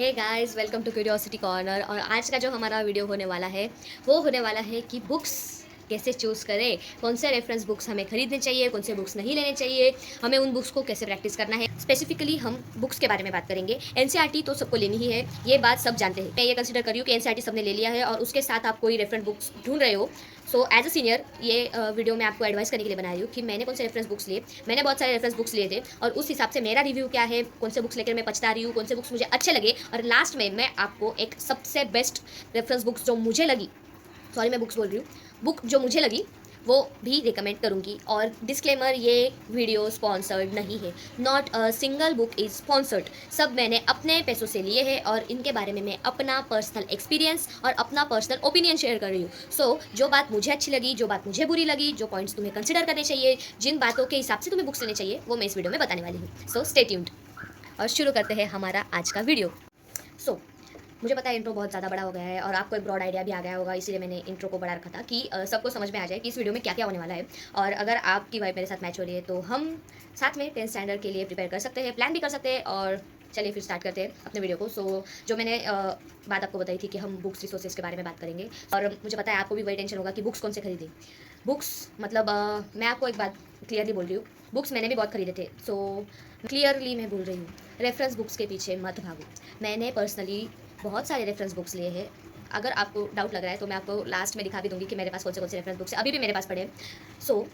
Hey guys, welcome to curiosity corner. और आज का जो हमारा वीडियो होने वाला है वो होने वाला है कि बुक्स कैसे चूज़ करें, कौन से रेफरेंस बुक्स हमें खरीदने चाहिए, कौन से बुक्स नहीं लेने चाहिए, हमें उन बुक्स को कैसे प्रैक्टिस करना है। स्पेसिफिकली हम बुक्स के बारे में बात करेंगे। एनसीईआरटी तो सबको लेनी ही है, ये बात सब जानते हैं। मैं ये कंसिडर कर रही हूँ कि एनसीईआरटी सबने ले लिया है और उसके साथ आप कोई रेफरेंस बुक्स ढूंढ रहे हो। सो एज अ सीनियर ये वीडियो मैं आपको एडवाइस करने के लिए बना रही हूँ कि मैंने कौन से रेफरेंस बुक्स लिए। मैंने बहुत सारे रेफरेंस बुक्स लिए थे और उस हिसाब से मेरा रिव्यू क्या है, कौन से बुक्स लेकर मैं पछता रही हूँ, कौन से बुक्स मुझे अच्छे लगे। और लास्ट में मैं आपको एक सबसे बेस्ट रेफरेंस बुक्स जो मुझे लगी, सॉरी मैं बुक्स बोल रही हूँ, बुक जो मुझे लगी वो भी रिकमेंड करूँगी। और डिस्क्लेमर, ये वीडियो स्पॉन्सर्ड नहीं है, not a single book is sponsored. सब मैंने अपने पैसों से लिए हैं और इनके बारे में मैं अपना पर्सनल एक्सपीरियंस और अपना पर्सनल ओपिनियन शेयर कर रही हूँ। सो जो बात मुझे अच्छी लगी, जो बात मुझे बुरी लगी, जो पॉइंट्स तुम्हें कंसिडर करने चाहिए, जिन बातों के हिसाब से तुम्हें बुक्स लेने चाहिए, वो मैं इस वीडियो में बताने वाली हूँ। सो स्टे ट्यून्ड और शुरू करते हैं हमारा आज का वीडियो। सो मुझे पता है इंट्रो बहुत ज़्यादा बड़ा हो गया है और आपको एक ब्रॉड आइडिया भी आ गया होगा, इसीलिए मैंने इंट्रो को बढ़ा रखा था कि सबको समझ में आ जाए कि इस वीडियो में क्या क्या होने वाला है। और अगर आपकी वाइफ मेरे साथ मैच हो रही है तो हम साथ में 10th स्टैंडर्ड के लिए प्रिपेयर कर सकते हैं, प्लान भी कर सकते हैं। और चलिए फिर स्टार्ट करते हैं अपने वीडियो को। सो जो मैंने बात आपको बताई थी कि हम बुक्स रिसोर्सेज के बारे में बात करेंगे, और मुझे पता है आपको भी वही टेंशन होगा कि बुक्स कौन से खरीदें। बुक्स मतलब मैं आपको एक बात क्लियरली बोल रही हूँ, बुक्स मैंने भी बहुत खरीदे थे। सो क्लियरली मैं बोल रही हूँ, रेफरेंस बुक्स के पीछे मत भागो। मैंने पर्सनली बहुत सारे रेफरेंस बुक्स लिए हैं। अगर आपको डाउट लग रहा है तो मैं आपको लास्ट में दिखा भी दूंगी कि मेरे पास कौन से रेफरेंस बुक्स हैं, अभी भी मेरे पास पड़े हैं। सो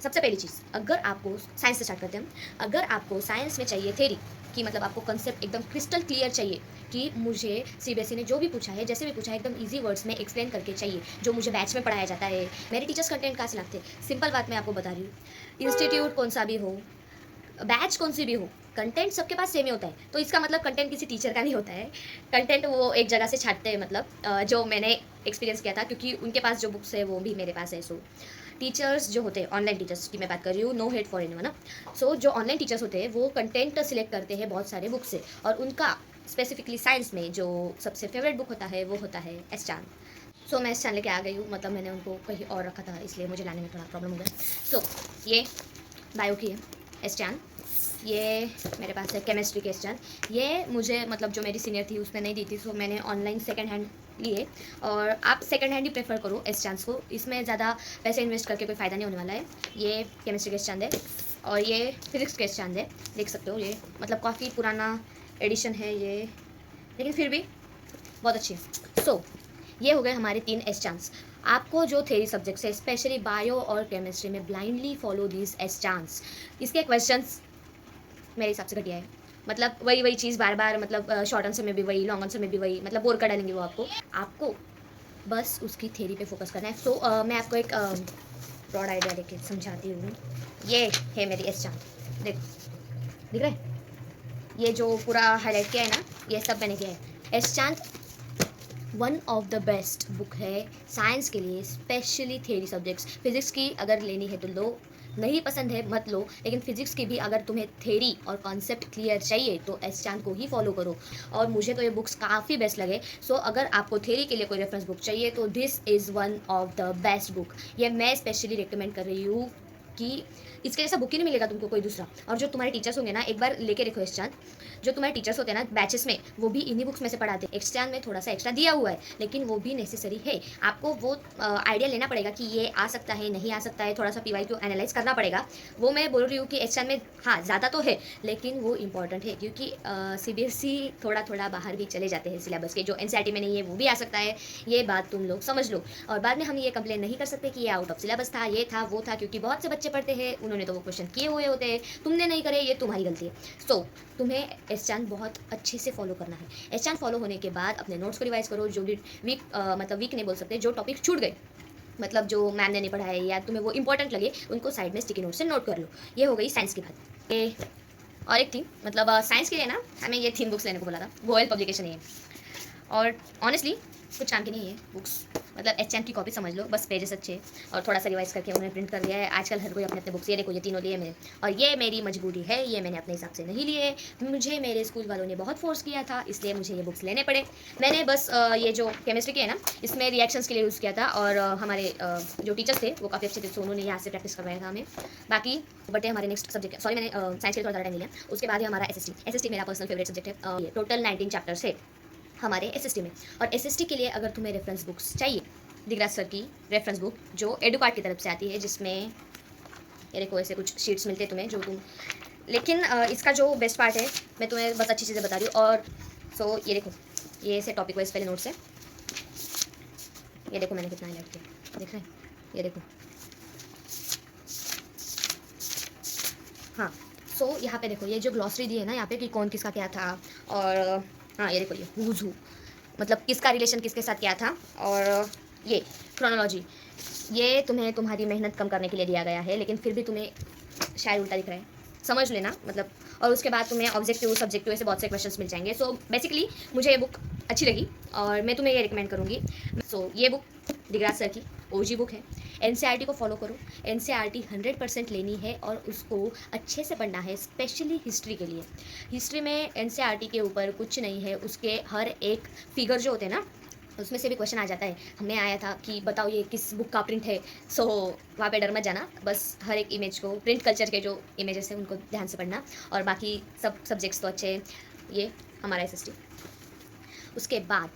सबसे पहली चीज़, अगर आपको साइंस से स्टार्ट करते हैं, अगर आपको साइंस में चाहिए थेरी कि मतलब आपको कंसेप्ट एकदम क्रिस्टल क्लियर चाहिए कि मुझे सीबीएसई ने जो भी पूछा है, जैसे भी पूछा है, एकदम इजी वर्ड्स में एक्सप्लेन करके चाहिए, जो मुझे बैच में पढ़ाया जाता है। मेरे टीचर्स कंटेंट कहाँ से लाते हैं, सिंपल बात मैं आपको बता रही हूँ। इंस्टीट्यूट कौन सा भी हो, बैच कौन सी भी हो, कंटेंट सबके पास सेम ही होता है। तो इसका मतलब कंटेंट किसी टीचर का नहीं होता है, कंटेंट वो एक जगह से छाटते हैं। मतलब जो मैंने एक्सपीरियंस किया था, क्योंकि उनके पास जो बुक्स है वो भी मेरे पास है। सो टीचर्स जो होते हैं, ऑनलाइन टीचर्स की मैं बात कर रही हूँ, नो हेट फॉर एनीवन ना। सो जो ऑनलाइन टीचर्स होते हैं वो कंटेंट सिलेक्ट करते हैं बहुत सारे बुक से, और उनका स्पेसिफिकली साइंस में जो सबसे फेवरेट बुक होता है वो होता है एस चांद। सो मैं एस चांद लेके आ गई हूँ, मतलब मैंने उनको कहीं और रखा था इसलिए मुझे लाने में थोड़ा प्रॉब्लम हो गया। सो ये बायो की है एस चांद, ये मेरे पास है केमिस्ट्री के स्टैंड। ये मुझे मतलब जो मेरी सीनियर थी उसने नहीं दी थी, सो मैंने ऑनलाइन सेकंड हैंड लिए। और आप सेकंड हैंड ही प्रेफर करो एस चांस को, इसमें ज़्यादा पैसे इन्वेस्ट करके कोई फ़ायदा नहीं होने वाला है। ये केमिस्ट्री के स्टैंड है और ये फिजिक्स के स्टैंड है, देख सकते हो। ये मतलब काफ़ी पुराना एडिशन है ये, लेकिन फिर भी बहुत अच्छी है। सो ये हो गए हमारे 3 एस चांस। आपको जो थेरी सब्जेक्ट्स है, स्पेशली बायो और केमिस्ट्री में, blindly follow this S chance. इसके क्वेश्चंस मेरे हिसाब से घटिया है। मतलब वही वही चीज़ बार बार, मतलब शॉर्ट आंसर में भी वही, लॉन्ग आंसर में भी वही, मतलब बोर कर डालेंगे वो आपको। आपको बस उसकी थ्योरी पे फोकस करना है। सो मैं आपको एक ब्रॉड आइडिया देके समझाती हूँ। ये है मेरी एस चांद, देखो दिख रहा है, ये जो पूरा हाईलाइट किया है ना, ये सब मैंने किया है। एस चांद one of the best book है साइंस के लिए, स्पेशली थ्योरी सब्जेक्ट्स। फिजिक्स की अगर लेनी है तो लो, नहीं पसंद है मत लो, लेकिन फिजिक्स की भी अगर तुम्हें थ्योरी और कॉन्सेप्ट क्लियर चाहिए तो एस चांद को ही फॉलो करो। और मुझे तो ये बुक्स काफ़ी बेस्ट लगे। सो अगर आपको थ्योरी के लिए कोई रेफरेंस बुक चाहिए तो this is one of the best book. ये मैं स्पेशली रिकमेंड कर रही हूँ कि इसके जैसा बुक ही नहीं मिलेगा तुमको कोई दूसरा। और जो तुम्हारे टीचर्स होंगे ना, एक बार लेके देखो एस चांद, जो तुम्हारे टीचर्स होते हैं ना बैचेस में, वो भी इन्हीं बुक्स में से पढ़ाते हैं। एक्सटर्न में थोड़ा सा एक्स्ट्रा दिया हुआ है, लेकिन वो भी नेसेसरी है। आपको वो आइडिया लेना पड़ेगा कि ये आ सकता है नहीं आ सकता है, थोड़ा सा पीवाई को एनालाइज करना पड़ेगा। वो मैं बोल रही हूँ कि एक्सटर्न में हाँ ज़्यादा तो है, लेकिन वो इंपॉर्टेंट है, क्योंकि सीबीएसई थोड़ा थोड़ा बाहर भी चले जाते हैं सिलेबस के। जो एनसीईआरटी में नहीं है वो भी आ सकता है, ये बात तुम लोग समझ लो। और बाद में हम ये कंप्लेन नहीं कर सकते कि ये आउट ऑफ सिलेबस था, ये था वो था, क्योंकि बहुत से बच्चे पढ़ते हैं, उन्होंने तो वो क्वेश्चन किए हुए होते हैं, तुमने नहीं करे, ये तुम्हारी गलती है। सो तुम्हें एस चांद बहुत अच्छे से फॉलो करना है। एस चांद फॉलो होने के बाद अपने नोट्स को रिवाइज करो, जो भी वीक मतलब वीक नहीं बोल सकते, जो टॉपिक छूट गए, मतलब जो मैम ने नहीं पढ़ाया या तुम्हें वो इंपॉर्टेंट लगे, उनको साइड में स्टिकी नोट से नोट कर लो। ये हो गई साइंस की बात। और एक थी, मतलब साइंस के लिए ना हमें ये 3 बुक्स लेने को बोला था, गोयल पब्लिकेशन है। और ऑनेस्टली कुछ काम की नहीं है बुक्स, मतलब एच की कॉपी समझ लो, बस पेजेस अच्छे और थोड़ा सा रिवाइज करके उन्होंने प्रिंट कर दिया है। आजकल हर कोई अपने अपने बुक्स, ये देखो ये तीनों लिए मैंने, और ये मेरी मजबूरी है, ये मैंने अपने हिसाब से नहीं लिए, मुझे मेरे स्कूल वालों ने बहुत फोर्स किया था, इसलिए मुझे ये बुक्स लेने पड़े। मैंने बस ये जो केमिस्ट्री की है ना, इसमें रिएक्शंस के लिए यूज़ किया था, और हमारे जो टीचर्स थे वो काफ़ी अच्छे थे, तो उन्होंने यहाँ से प्रैक्टिस करवाया था हमें। बाकी बटे हमारे नेक्स्ट सब्जेक्ट, सॉरी मैंने साइंस के लिए थोड़ा ज़्यादा टाइम लिया। उसके बाद है हमारा एस मेरा पर्सनल फेवरेट सब्जेक्ट है। ये टोटल 19 चैप्टर्स है हमारे एस में। और एस के लिए अगर तुम्हें रेफरेंस बुक्स चाहिए, दिगराज सर की रेफरेंस बुक जो एडुकार्ट की तरफ से आती है, जिसमें ये देखो ऐसे कुछ शीट्स मिलते हैं तुम्हें जो तुम, लेकिन इसका जो बेस्ट पार्ट है, मैं तुम्हें बस अच्छी चीज़ें बता रही हूँ। और सो ये देखो, ये ऐसे टॉपिक वाइज पहले नोट्स है, ये देखो मैंने कितना हाईलाइट किया, देख रहे हैं, ये देखो। हाँ, सो यहाँ पे देखो ये जो ग्लॉसरी दी है ना यहाँ पे कि कौन किसका क्या था, और हाँ ये देखो ये हुज हू, मतलब किसका रिलेशन किसके साथ क्या था, और ये क्रोनोलॉजी, ये तुम्हें तुम्हारी मेहनत कम करने के लिए दिया गया है, लेकिन फिर भी तुम्हें शायद उल्टा दिख रहा है, समझ लेना मतलब। और उसके बाद तुम्हें ऑब्जेक्टिव सब्जेक्टिव ऐसे बहुत से क्वेश्चंस मिल जाएंगे। सो बेसिकली मुझे ये बुक अच्छी लगी और मैं तुम्हें ये रिकमेंड करूँगी। सो ये बुक दिगराज सर की ओजी बुक है। एनसीईआरटी को फॉलो करो, एनसीईआरटी 100% लेनी है और उसको अच्छे से पढ़ना है, स्पेशली हिस्ट्री के लिए। हिस्ट्री में एनसीईआरटी के ऊपर कुछ नहीं है, उसके हर एक फिगर जो होते हैं ना उसमें से भी क्वेश्चन आ जाता है। हमें आया था कि बताओ ये किस बुक का प्रिंट है। सो वहाँ पे डर मत जाना, बस हर एक इमेज को, प्रिंट कल्चर के जो इमेजेस हैं उनको ध्यान से पढ़ना, और बाकी सब सब्जेक्ट्स तो अच्छे हैं। ये हमारा एसएसटी। उसके बाद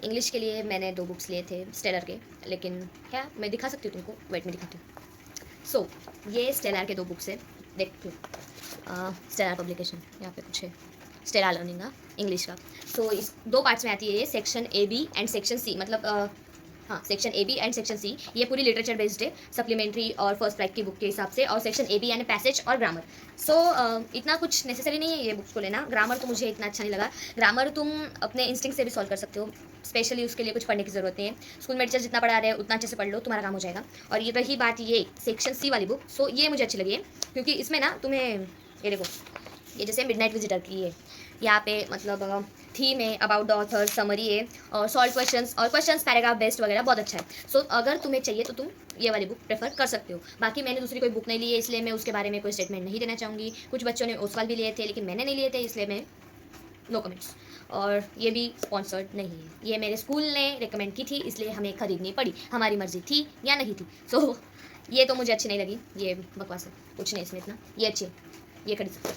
इंग्लिश के लिए मैंने 2 बुक्स लिए थे स्टेलर के, लेकिन क्या मैं दिखा सकती हूँ तुमको, वेट में दिखाती हूँ। सो ये स्टेलर के 2 बुक्स है, देख लो, स्टेलर पब्लिकेशन, यहाँ पे कुछ है, स्टेलर लर्निंग का इंग्लिश का। सो इस 2 पार्ट्स में आती है ये, section A B and section C, मतलब हाँ section A B and section C, ये पूरी लिटरेचर बेस्ड है, सप्लीमेंट्री और फर्स्ट प्राइक की बुक के हिसाब से। और सेक्शन ए बी यानी पैसेज और ग्रामर। सो इतना कुछ नेसेसरी नहीं है ये बुक्स को लेना। ग्रामर तो मुझे इतना अच्छा नहीं लगा, ग्रामर तुम अपने इंस्टिंक्ट से भी सॉल्व कर सकते हो, स्पेशली उसके लिए कुछ पढ़ने की ज़रूरत नहीं है। स्कूल में टीचर जितना पढ़ा रहे हैं उतना अच्छे से पढ़ लो, तुम्हारा काम हो जाएगा। और ये रही बात ये सेक्शन सी वाली बुक, सो ये मुझे अच्छी लगी है, क्योंकि इसमें ना तुम्हें ये देखो, ये जैसे मिडनाइट विजिटर की है, यहाँ पे मतलब थीम है, अबाउट द ऑथर, समरी है, और सॉल्व क्वेश्चंस और क्वेश्चंस पैराग्राफ बेस्ड वगैरह, बहुत अच्छा है। सो अगर तुम्हें चाहिए तो तुम ये वाली बुक प्रेफर कर सकते हो। बाकी मैंने दूसरी कोई बुक नहीं ली है, इसलिए मैं उसके बारे में कोई स्टेटमेंट नहीं देना चाहूँगी। कुछ बच्चों ने ओसवाल भी लिए थे, लेकिन मैंने नहीं लिए थे, इसलिए मैं नो कमेंट्स। और ये भी स्पॉन्सर्ड नहीं है, ये मेरे स्कूल ने रिकमेंड की थी, इसलिए हमें खरीदनी पड़ी, हमारी मर्जी थी या नहीं थी। सो ये तो मुझे अच्छी नहीं लगी, ये बकवास है, कुछ नहीं इसमें इतना, ये अच्छी है, ये खरीद सकते हो।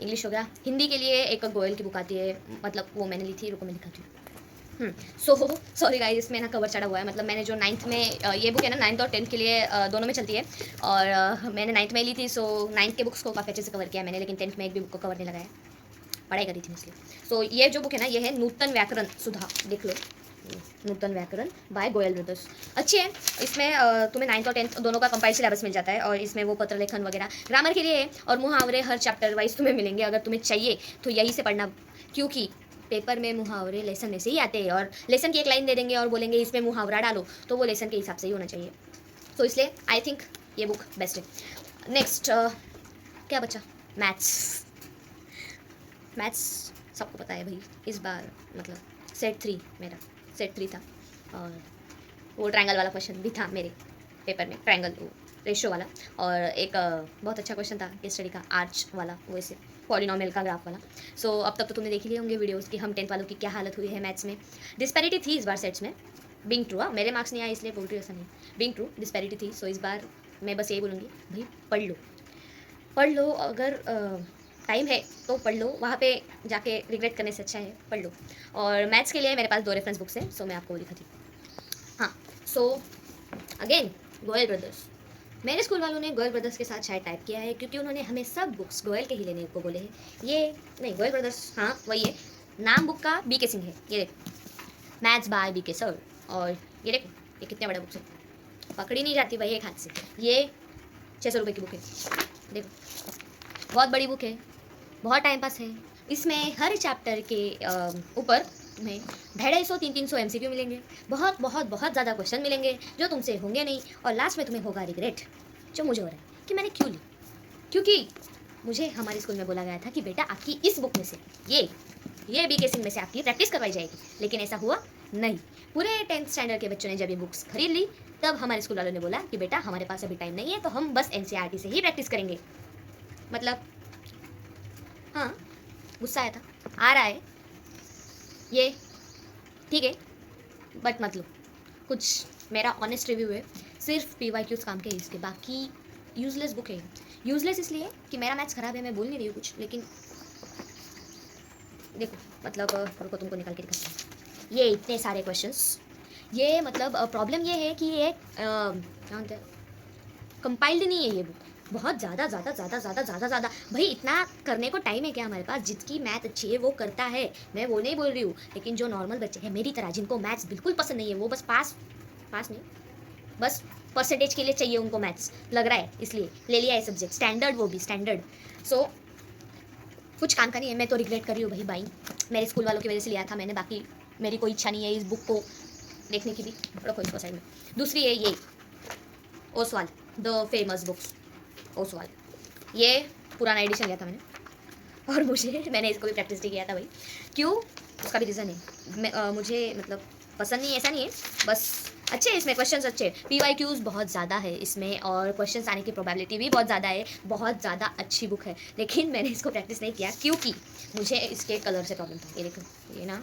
इंग्लिश हो गया। हिंदी के लिए एक गोयल की बुक आती है, मतलब वो मैंने ली थी, रुको मैं दिखाती हूँ। सो सॉरी गाइस, इसमें ना कवर चढ़ा हुआ है, मतलब मैंने जो 9th में ये बुक है ना 9th और 10th के लिए दोनों में चलती है, और मैंने 9th में ली थी। सो 9th के बुक्स को काफ़ी अच्छे से कवर किया मैंने, लेकिन 10th में एक भी बुक को कवर नहीं लगाया, पढ़ाई करी थी इसलिए। सो ये जो बुक है ना, ये है नूतन व्याकरण सुधा, देख लो, नूतन व्याकरण बाय गोयल ब्रदर्स, अच्छी है। इसमें तुम्हें 9th और 10th दोनों का कंपाइल्ड सिलेबस मिल जाता है, और इसमें वो पत्र लेखन वगैरह ग्रामर के लिए है, और मुहावरे हर चैप्टर वाइज तुम्हें मिलेंगे। अगर तुम्हें चाहिए तो यही से पढ़ना, क्योंकि पेपर में मुहावरे लेसन में से ही आते हैं, और लेसन की एक लाइन दे देंगे और बोलेंगे इसमें मुहावरा डालो, तो वो लेसन के हिसाब से ही होना चाहिए। तो इसलिए आई थिंक ये बुक बेस्ट है। नेक्स्ट क्या बचा, मैथ्स। मैथ्स सबको पता है भाई, इस बार मतलब सेट 3 मेरा सेट 3 था, और वो ट्रायंगल वाला क्वेश्चन भी था मेरे पेपर में, ट्रायंगल रेशियो वाला, और एक बहुत अच्छा क्वेश्चन था केस स्टडी का, आर्च वाला, वैसे पॉलिनोमियल का ग्राफ वाला। सो अब तक तो तुमने देख ही लिए होंगे वीडियोस कि हम 10th वालों की क्या हालत हुई है मैथ्स में। डिस्पैरिटी थी इस बार सेट्स में, बिंग ट्रू, मेरे मार्क्स नहीं आए इसलिए बोल रही हूँ, ऐसा नहीं, बिंग ट्रू डिस्पैरिटी थी। सो इस बार मैं बस यही बोलूँगी, भाई पढ़ लो, पढ़ लो, अगर टाइम है तो पढ़ लो, वहाँ पे जाके रिग्रेट करने से अच्छा है पढ़ लो। और मैथ्स के लिए मेरे पास 2 रेफरेंस बुक्स हैं, सो मैं आपको वो दिखाती हूँ। हाँ, सो अगेन गोयल ब्रदर्स, मेरे स्कूल वालों ने गोयल ब्रदर्स के साथ शायद टाइप किया है, क्योंकि उन्होंने हमें सब बुक्स गोयल के ही लेने को बोले हैं। ये नहीं गोयल ब्रदर्स, हाँ वही है, नाम बुक का BK सिंह है, ये देखो, मैथ्स बाय BK सर। और ये देखो ये कितने बड़ा बुक्स है, पकड़ी नहीं जाती भाई एक हाथ से। ये 600 रुपये की बुक है, देखो बहुत बड़ी बुक है, बहुत टाइम पास है। इसमें हर चैप्टर के ऊपर तुम्हें 250-300 MCQ मिलेंगे, बहुत बहुत बहुत ज़्यादा क्वेश्चन मिलेंगे जो तुमसे होंगे नहीं, और लास्ट में तुम्हें होगा रिग्रेट, जो मुझे हो रहा है कि मैंने क्यों ली। क्योंकि मुझे हमारे स्कूल में बोला गया था कि बेटा आपकी इस बुक में से ये बीके सिंह में से आपकी प्रैक्टिस करवाई जाएगी, लेकिन ऐसा हुआ नहीं। पूरे 10th स्टैंडर्ड के बच्चों ने जब ये बुक्स खरीद ली, तब हमारे स्कूल वालों ने बोला कि बेटा हमारे पास अभी टाइम नहीं है, तो हम बस एनसीईआरटी से ही प्रैक्टिस करेंगे। मतलब हाँ, गुस्सा आया था, आ रहा है ये, ठीक है, बट मतलब कुछ मेरा ऑनेस्ट रिव्यू है, सिर्फ PYQs काम के इसके, बाकी यूजलेस बुक है। यूजलेस इसलिए कि मेरा मैथ्स खराब है, मैं बोल नहीं रही हूँ कुछ, लेकिन देखो मतलब रुको तुमको निकाल के दिखाती हूँ। ये इतने सारे क्वेश्चंस, ये मतलब प्रॉब्लम ये है कि ये क्या होता है, कंपाइल्ड नहीं है ये बुक, बहुत ज़्यादा ज़्यादा ज़्यादा ज़्यादा ज़्यादा ज़्यादा। भाई इतना करने को टाइम है क्या हमारे पास? जिसकी मैथ अच्छी है वो करता है, मैं वो नहीं बोल रही हूँ, लेकिन जो नॉर्मल बच्चे हैं मेरी तरह, जिनको मैथ्स बिल्कुल पसंद नहीं है, वो बस पास नहीं, बस परसेंटेज के लिए चाहिए उनको मैथ्स लग रहा है, इसलिए ले लिया है सब्जेक्ट स्टैंडर्ड, वो भी स्टैंडर्ड। सो कुछ काम का नहीं है, मैं तो रिग्रेट कर रही हूँ भाई, मेरे स्कूल वालों की वजह से लिया था मैंने, बाकी मेरी कोई इच्छा नहीं है इस बुक को देखने की भी। रखो इसको साइड में। दूसरी है ये Oswal, the famous books Oswal, ये पुराना एडिशन लिया था मैंने, और मैंने इसको भी प्रैक्टिस नहीं किया था भाई। क्यों? उसका भी रीज़न है, मुझे मतलब पसंद नहीं, ऐसा नहीं है, बस अच्छे इसमें क्वेश्चंस अच्छे, PYQs बहुत ज़्यादा है इसमें, और क्वेश्चंस आने की प्रोबेबिलिटी भी बहुत ज़्यादा है, बहुत ज़्यादा अच्छी बुक है, लेकिन मैंने इसको प्रैक्टिस नहीं किया क्योंकि मुझे इसके कलर से प्रॉब्लम था। ये देखो, ये ना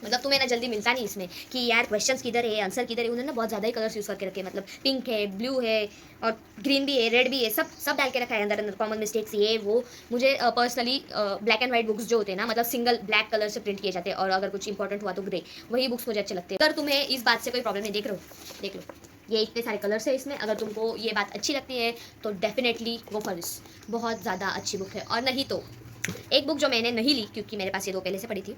मतलब तुम्हें ना जल्दी मिलता नहीं इसमें कि यार क्वेश्चंस किधर है, आंसर किधर है, उन्होंने बहुत ज़्यादा ही कलर्स यूज़ करके रखे, मतलब पिंक है, ब्लू है, और ग्रीन भी है, रेड भी है, सब डाल के रखा है अंदर कॉमन मिस्टेक्स ये वो। मुझे personally black and white books जो होते हैं ना, मतलब सिंगल ब्लैक कलर से प्रिंट किए जाते हैं, और अगर कुछ इंपॉर्टेंट हुआ तो ग्रे, वही बुक्स मुझे अच्छे लगते हैं। अगर तुम्हें इस बात से कोई प्रॉब्लम नहीं, देख लो ये इतने सारे कलर्स है इसमें, अगर तुमको ये बात अच्छी लगती है तो डेफिनेटली गो फॉर दिस, बहुत ज़्यादा अच्छी बुक है। और नहीं तो एक बुक जो मैंने नहीं ली क्योंकि मेरे पास ये 2 पहले से पड़ी थी,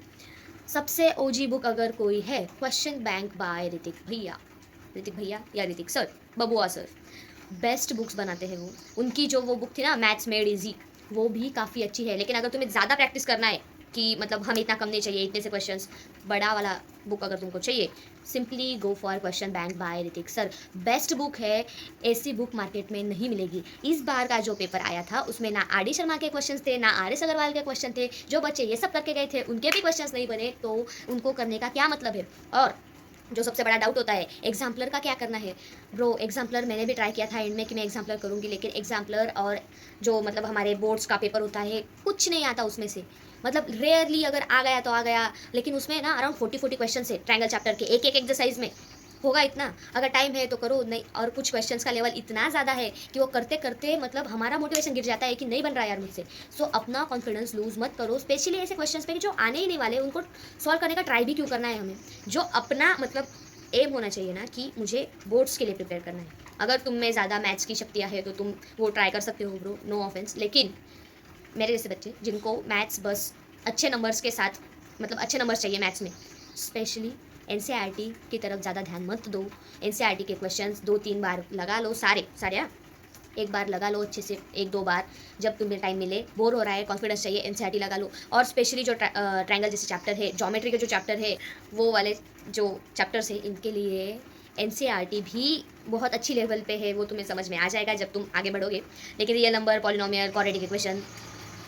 सबसे ओजी बुक अगर कोई है, क्वेश्चन बैंक बाय ऋतिक भैया या ऋतिक सर, बबुआ सर, बेस्ट बुक्स बनाते हैं वो। उनकी जो वो बुक थी ना, मैथ्स मेड इजी, वो भी काफ़ी अच्छी है। लेकिन अगर तुम्हें ज़्यादा प्रैक्टिस करना है कि मतलब हमें इतना कम नहीं चाहिए, इतने से क्वेश्चंस, बड़ा वाला बुक अगर तुमको चाहिए, simply go for question bank by Ritik sir, best book है। ऐसी बुक मार्केट में नहीं मिलेगी। इस बार का जो पेपर आया था उसमें ना RD शर्मा के क्वेश्चंस थे, ना RS अग्रवाल के क्वेश्चन थे। जो बच्चे ये सब करके गए थे उनके भी क्वेश्चंस नहीं बने, तो उनको करने का क्या मतलब है? और जो सबसे बड़ा डाउट होता है, एग्जाम्पलर का क्या करना है? ब्रो एग्जाम्पलर मैंने भी ट्राई किया था एंड में कि मैं एग्जाम्पलर करूँगी, लेकिन एग्जाम्पलर और जो मतलब हमारे बोर्ड्स का पेपर होता है, कुछ नहीं आता उसमें से। मतलब रेयरली अगर आ गया तो आ गया, लेकिन उसमें ना अराउंड 40 क्वेश्चन है ट्रायंगल चैप्टर के, एक एक्सरसाइज में होगा इतना। अगर टाइम है तो करो, नहीं और कुछ क्वेश्चंस का लेवल इतना ज़्यादा है कि वो करते करते मतलब हमारा मोटिवेशन गिर जाता है कि नहीं बन रहा यार मुझसे। सो अपना कॉन्फिडेंस लूज मत करो, स्पेशली ऐसे क्वेश्चंस पे जो आने ही नहीं वाले, उनको सॉल्व करने का ट्राई भी क्यों करना है हमें? जो अपना मतलब एम होना चाहिए ना कि मुझे बोर्ड्स के लिए प्रिपेयर करना है। अगर तुम में ज़्यादा मैथ्स की शक्तियाँ है तो तुम वो ट्राई कर सकते हो ब्रो, नो ऑफेंस। लेकिन मेरे जैसे बच्चे जिनको मैथ्स बस अच्छे नंबर्स के साथ, मतलब अच्छे नंबर्स चाहिए मैथ्स में, स्पेशली एनसीईआरटी की तरफ ज़्यादा ध्यान मत दो। एनसीईआरटी के क्वेश्चंस 2-3 बार लगा लो, सारे हाँ, एक बार लगा लो अच्छे से, 1-2 बार, जब तुम्हें टाइम मिले, बोर हो रहा है, कॉन्फिडेंस चाहिए, एनसीईआरटी लगा लो। और स्पेशली जो ट्रायंगल जैसे चैप्टर है, ज्योमेट्री के जो चैप्टर है, वो वाले जो चैप्टर्स है, इनके लिए एनसीईआरटी भी बहुत अच्छी लेवल पे है, वो तुम्हें समझ में आ जाएगा जब तुम आगे बढ़ोगे। लेकिन real number, polynomial, quadratic equation,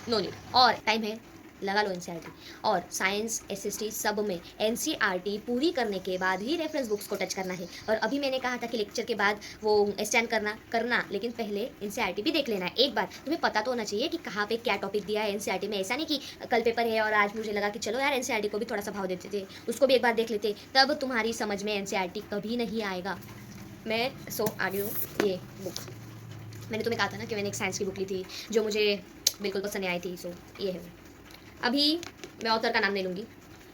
no need. और टाइम है, लगा लो एनसीईआरटी। और साइंस, एसएसटी सब में एनसीईआरटी पूरी करने के बाद ही रेफरेंस बुक्स को टच करना है। और अभी मैंने कहा था कि लेक्चर के बाद वो स्टैंड करना, लेकिन पहले एनसीईआरटी भी देख लेना है एक बार। तुम्हें पता तो होना चाहिए कि कहाँ पे क्या टॉपिक दिया है एनसीईआरटी में। ऐसा नहीं कि कल पेपर है और आज मुझे लगा कि चलो यार एनसीईआरटी को भी थोड़ा सा भाव देते थे, उसको भी एक बार देख लेते, तब तुम्हारी समझ में एनसीईआरटी कभी नहीं आएगा। मैं आगे हूँ ये बुक, मैंने तुम्हें कहा था ना कि मैंने एक साइंस की बुक ली थी जो मुझे बिल्कुल पसंद नहीं आई थी। ये है। अभी मैं ऑथर का नाम नहीं लूँगी,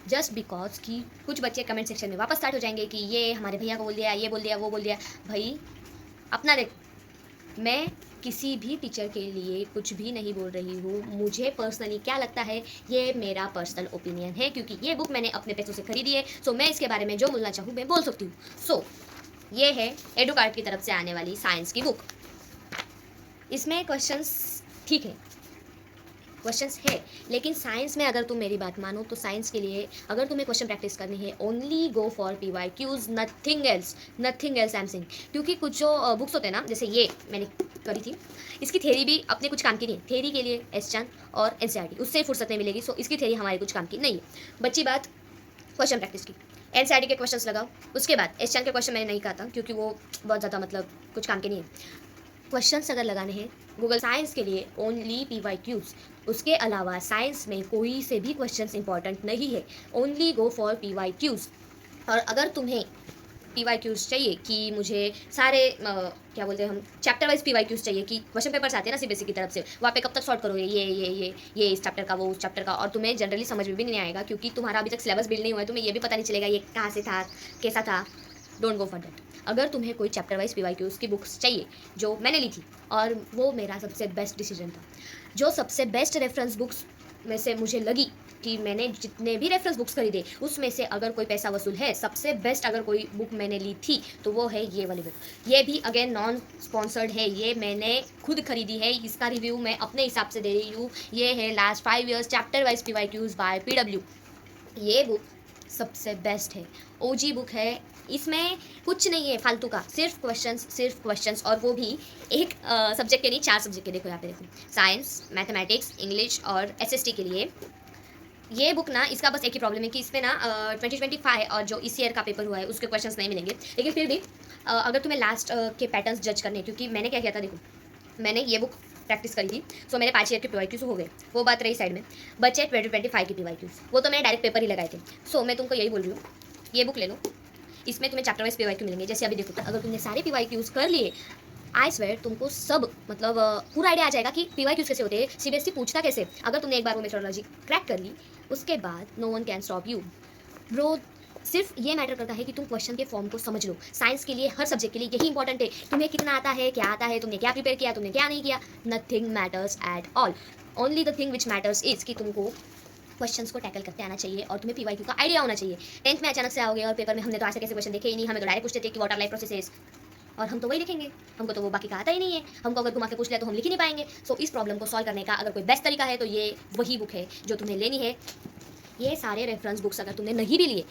जस्ट बिकॉज कि कुछ बच्चे कमेंट सेक्शन में वापस स्टार्ट हो जाएंगे कि ये हमारे भैया को बोल दिया, ये बोल दिया, वो बोल दिया। भाई अपना देख, मैं किसी भी टीचर के लिए कुछ भी नहीं बोल रही हूँ। मुझे पर्सनली क्या लगता है, ये मेरा पर्सनल ओपिनियन है, क्योंकि ये बुक मैंने अपने पैसों से खरीदी है। सो मैं इसके बारे में जो बोलना चाहूँ मैं बोल सकती हूँ। सो ये है एडुकार्ट की तरफ से आने वाली साइंस की बुक। इसमें क्वेश्चंस ठीक है, क्वेश्चंस है, लेकिन साइंस में अगर तुम मेरी बात मानो तो साइंस के लिए अगर तुम्हें क्वेश्चन प्रैक्टिस करनी है, only go for PYQs, nothing else, nothing else I am saying. क्योंकि कुछ जो बुक्स होते हैं ना, जैसे ये मैंने करी थी, इसकी थ्योरी भी अपने कुछ काम की नहीं है। थ्योरी के लिए एस चैन और NCERT, उससे फुर्सत नहीं मिलेगी, सो इसकी थ्योरी हमारी कुछ काम की नहीं है। बच्ची बात क्वेश्चन प्रैक्टिस की, NCERT के क्वेश्चंस लगाओ, उसके बाद एस चैन के क्वेश्चन मैंने नहीं कहा था क्योंकि वो बहुत ज़्यादा मतलब कुछ काम के नहीं है। क्वेश्चंस अगर लगाने हैं गूगल साइंस के लिए ओनली PYQs, उसके अलावा साइंस में कोई से भी क्वेश्चंस इंपॉर्टेंट नहीं है, ओनली गो फॉर PYQs। और अगर तुम्हें PYQs चाहिए कि मुझे सारे क्या बोलते हैं हम, चैप्टर वाइज PYQs चाहिए कि क्वेश्चन पेपर्स आते हैं ना CBSE की तरफ से, वहाँ पे कब तक सॉल्व करोगे ये इस चैप्टर का, वो उस चैप्टर का, और तुम्हें जनरली समझ में भी नहीं आएगा क्योंकि तुम्हारा अभी तक सिलेबस बिल्ड नहीं हुआ है, तुम्हें ये भी पता नहीं चलेगा ये कहाँ से था, कैसा था। Don't go for that. अगर तुम्हें कोई चैप्टर वाइज PYQs की बुक्स चाहिए, जो मैंने ली थी और वो मेरा सबसे बेस्ट डिसीजन था, जो सबसे बेस्ट रेफरेंस बुक्स में से मुझे लगी कि मैंने जितने भी रेफरेंस बुक्स खरीदे उसमें से अगर कोई पैसा वसूल है, सबसे बेस्ट अगर कोई बुक मैंने ली थी तो वो है ये वाली बुक। ये भी अगेन नॉन स्पॉन्सर्ड है, ये मैंने खुद खरीदी है, इसका रिव्यू मैं अपने हिसाब से दे रही हूँ। ये है last 5 years chapter wise PYQs by PW। ये बुक सबसे बेस्ट है, OG बुक है, इसमें कुछ नहीं है फालतू का, सिर्फ क्वेश्चंस, और वो भी एक सब्जेक्ट के नहीं, 4 सब्जेक्ट के। देखो यहाँ पे देखो, साइंस, मैथमेटिक्स, इंग्लिश और SST के लिए ये बुक ना, इसका बस एक ही प्रॉब्लम है कि इसमें ना 2025 और जो इस ईयर का पेपर हुआ है उसके क्वेश्चंस नहीं मिलेंगे, लेकिन फिर भी अगर तुम्हें लास्ट के पैटर्न्स जज करने, क्योंकि मैंने क्या किया था, देखो मैंने ये बुक प्रैक्टिस करी थी, सो मेरे 5 ईयर के PYQs हो गए, वो बात रही साइड में। बचे 2025 के PYQs, वो तो मैंने डायरेक्ट पेपर ही लगाए थे। सो मैं तुमको यही बोल रही हूँ, ये बुक ले लो, इसमें तुम्हें चैप्टर वाइज PYQ मिलेंगे। जैसे अभी देखो, अगर तुमने सारे PYQs कर लिए, आई स्वेयर तुमको सब मतलब पूरा आइडिया आ जाएगा कि PYQs कैसे होते हैं, CBSE पूछता कैसे। अगर तुमने एक बार वो मेथोडोलॉजी क्रैक कर ली, उसके बाद no one can stop you bro. सिर्फ ये मैटर करता है कि तुम क्वेश्चन के फॉर्म को समझ लो। साइंस के लिए, हर सब्जेक्ट के लिए यही इंपॉर्टेंट है, तुम्हें कितना आता है, क्या आता है, तुमने क्या प्रिपेयर किया, तुमने क्या नहीं किया, nothing matters at all. Only the thing which matters is कि तुमको क्वेश्चंस को टैकल करते आना चाहिए और तुम्हें PYQ का आइडिया होना चाहिए। 10th में अचानक से आओगे और पेपर में हमने तो ऐसे कैसे क्वेश्चन देखे ही नहीं, हमें तो डायरेक्ट पूछते थे कि वाटर लाइफ प्रोसेसेस, और हम तो वही लिखेंगे, हमको तो वो बाकी का आता ही नहीं है, हमको अगर घुमा के पूछ लिया तो हम लिख ही नहीं पाएंगे। सो इस प्रॉब्लम को सॉल्व करने का अगर कोई बेस्ट तरीका है तो ये वही बुक है जो तुम्हें लेनी है। ये सारे रेफरेंस बुक्स अगर तुमने नहीं भी लिए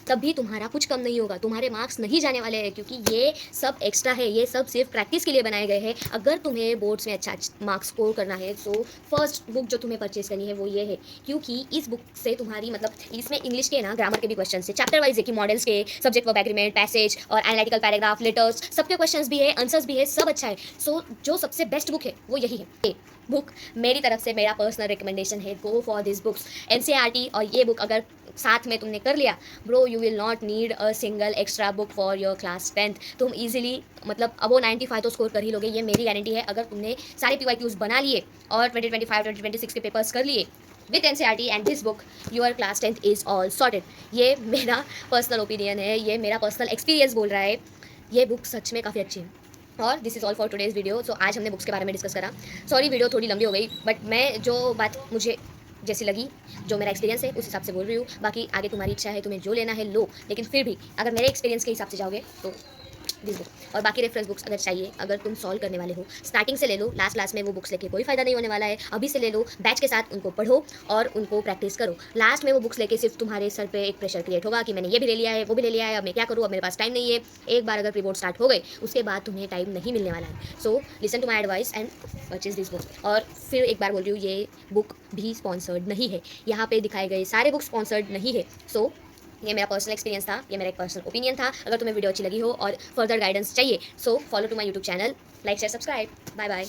तब भी तुम्हारा कुछ कम नहीं होगा, तुम्हारे मार्क्स नहीं जाने वाले हैं, क्योंकि ये सब एक्स्ट्रा है, ये सब सिर्फ प्रैक्टिस के लिए बनाए गए हैं। अगर तुम्हें बोर्ड्स में अच्छा मार्क्स स्कोर करना है तो फर्स्ट बुक जो तुम्हें परचेज करनी है वो ये है, क्योंकि इस बुक से तुम्हारी मतलब इसमें इंग्लिश के ना ग्रामर के भी क्वेश्चन है, चैप्टर वाइज है कि मॉडल्स के, सब्जेक्ट वर्ब एग्रीमेंट, पैसेज और एनालिटिकल पैराग्राफ, लेटर्स, सबके क्वेश्चन भी है, आंसर्स भी है, सब अच्छा है। सो जो सबसे बेस्ट बुक है वो यही है। बुक मेरी तरफ से मेरा पर्सनल रिकमेंडेशन है, go for this books. NCERT और ये बुक अगर साथ में तुमने कर लिया bro, you will not need a single extra book for your class 10th। तुम इजीली मतलब अबो 95 तो स्कोर कर ही लोगे, ये मेरी गारंटी है। अगर तुमने सारे PYQs बना लिए और 2025-2026 के पेपर्स कर लिए with NCERT and this book, your class 10th is all sorted. ये मेरा पर्सनल ओपिनियन है, ये मेरा पर्सनल एक्सपीरियंस बोल रहा है। ये बुक सच में काफ़ी अच्छी है। और this is all for today's video. So आज हमने बुक्स के बारे में डिस्कस करा। सॉरी वीडियो थोड़ी लंबी हो गई, बट मैं जो बात मुझे जैसी लगी, जो मेरा एक्सपीरियंस है उस हिसाब से बोल रही हूँ। बाकी आगे तुम्हारी इच्छा है, तुम्हें जो लेना है लो, लेकिन फिर भी अगर मेरे एक्सपीरियंस के हिसाब से जाओगे तो दिस बुक। और बाकी रेफरेंस बुक्स अगर चाहिए, अगर तुम सॉल्व करने वाले हो, स्टार्टिंग से ले लो, लास्ट में वो बुक्स लेके कोई फ़ायदा नहीं होने वाला है। अभी से ले लो, बैच के साथ उनको पढ़ो और उनको प्रैक्टिस करो। लास्ट में वो बुक्स लेके सिर्फ तुम्हारे सर पे एक प्रेशर क्रिएट होगा कि मैंने ये भी ले लिया है, वो भी ले लिया है, अब मैं क्या करूँ, अब मेरे पास टाइम नहीं है। एक बार अगर प्री बोर्ड स्टार्ट हो गए उसके बाद तुम्हें टाइम नहीं मिलने वाला है। So listen to my advice and purchase this book. और फिर एक बार बोल रही हूँ, ये बुक भी स्पॉन्सर्ड नहीं है, यहाँ पे दिखाए गए सारे बुक स्पॉन्सर्ड नहीं है। सो ये मेरा पर्सनल एक्सपीरियंस था, ये मेरा एक पर्सनल ओपिनियन था। अगर तुम्हें वीडियो अच्छी लगी हो और फर्दर गाइडेंस चाहिए, so follow to my YouTube channel, like share subscribe. Bye bye.